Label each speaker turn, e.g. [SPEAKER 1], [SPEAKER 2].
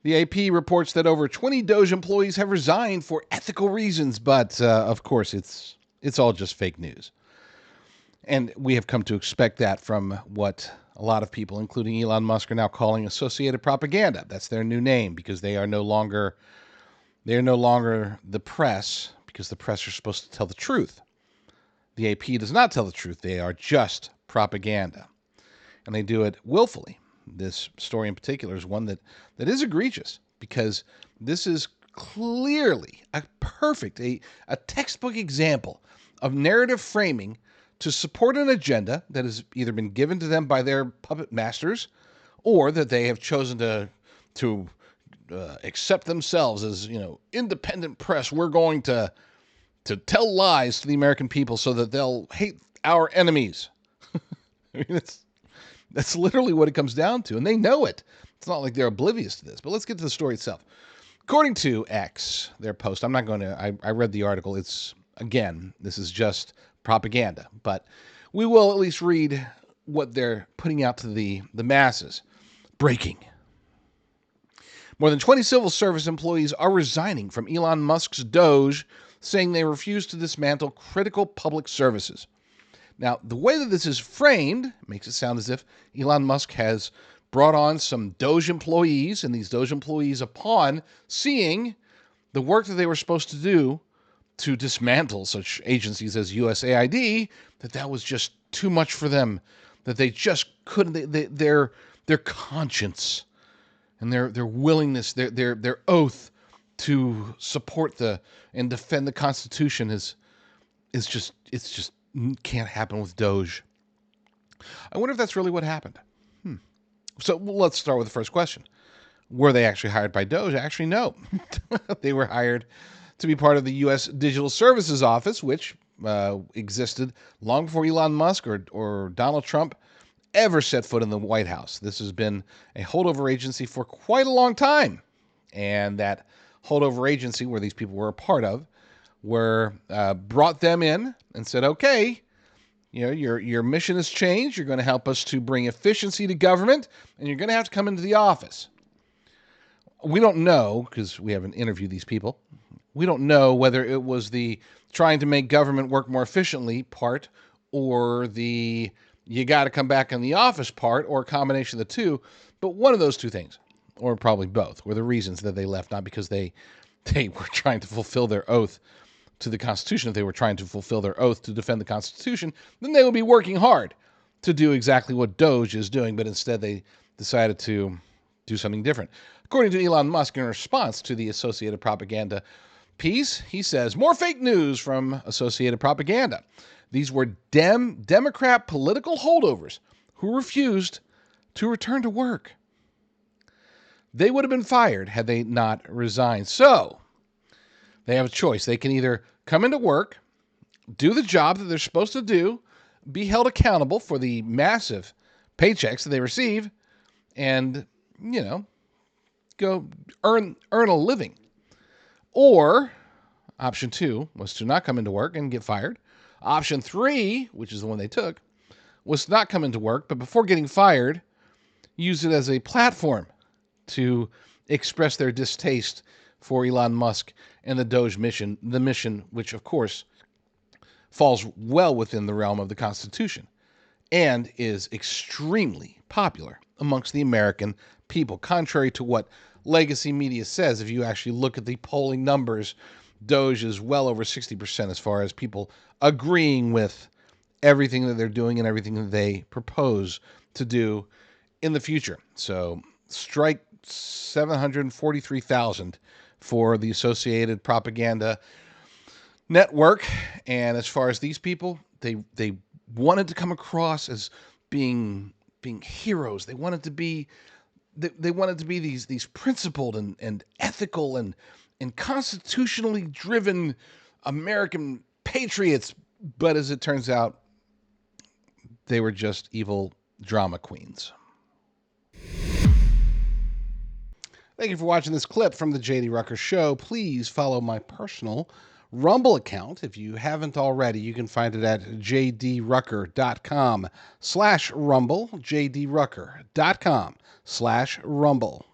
[SPEAKER 1] The AP reports that over 20 DOGE employees have resigned for ethical reasons, but of course it's all just fake news. And we have come to expect that from what a lot of people, including Elon Musk, are now calling Associated Propaganda. That's their new name because they are no longer the press, because the press are supposed to tell the truth. The AP does not tell the truth. They are just propaganda. And they do it willfully. This story in particular is one that is egregious because this is clearly a textbook example of narrative framing to support an agenda that has either been given to them by their puppet masters or that they have chosen to accept themselves as, independent press. We're going to tell lies to the American people so that they'll hate our enemies. I mean, that's literally what it comes down to, and they know it. It's not like they're oblivious to this. But let's get to the story itself. According to X, their post, I'm not going to, I read the article. This is just propaganda, but we will at least read what they're putting out to the masses. Breaking. More than 20 civil service employees are resigning from Elon Musk's DOGE, saying they refuse to dismantle critical public services. Now, the way that this is framed makes it sound as if Elon Musk has brought on some DOGE employees, and these DOGE employees, upon seeing the work that they were supposed to do to dismantle such agencies as USAID, that was just too much for them, that they just couldn't, their conscience and their willingness, their oath to support and defend the Constitution is just can't happen with DOGE. I wonder if that's really what happened. So let's start with the first question. Were they actually hired by DOGE? Actually, no. They were hired to be part of the U.S. Digital Services Office, which existed long before Elon Musk or Donald Trump ever set foot in the White House. This has been a holdover agency for quite a long time. And that holdover agency, where these people were a part of, brought them in and said, okay, your mission has changed. You're going to help us to bring efficiency to government, and you're going to have to come into the office. We don't know, because we haven't interviewed these people, we don't know whether it was the trying to make government work more efficiently part or the you got to come back in the office part, or a combination of the two. But one of those two things, or probably both, were the reasons that they left, not because they were trying to fulfill their oath to the Constitution. If they were trying to fulfill their oath to defend the Constitution, then they would be working hard to do exactly what DOGE is doing, but instead they decided to do something different. According to Elon Musk, in response to the Associated Propaganda piece, he says, more fake news from Associated Propaganda. These were Democrat political holdovers who refused to return to work. They would have been fired had they not resigned. So they have a choice. They can either come into work, do the job that they're supposed to do, be held accountable for the massive paychecks that they receive, and, go earn a living. Or option 2 was to not come into work and get fired. Option 3, which is the one they took, was to not come into work, but before getting fired, use it as a platform to express their distaste for Elon Musk and the DOGE mission, the mission which, of course, falls well within the realm of the Constitution and is extremely popular amongst the American people. Contrary to what legacy media says, if you actually look at the polling numbers, DOGE is well over 60% as far as people agreeing with everything that they're doing and everything that they propose to do in the future. So strike 743,000 for the Associated Propaganda Network. And as far as these people, they wanted to come across as being heroes. They wanted to be these principled and ethical and constitutionally driven American patriots. But as it turns out, they were just evil drama queens. Thank you for watching this clip from the J.D. Rucker Show. Please follow my personal Rumble account. If you haven't already, you can find it at jdrucker.com/rumble, jdrucker.com/rumble.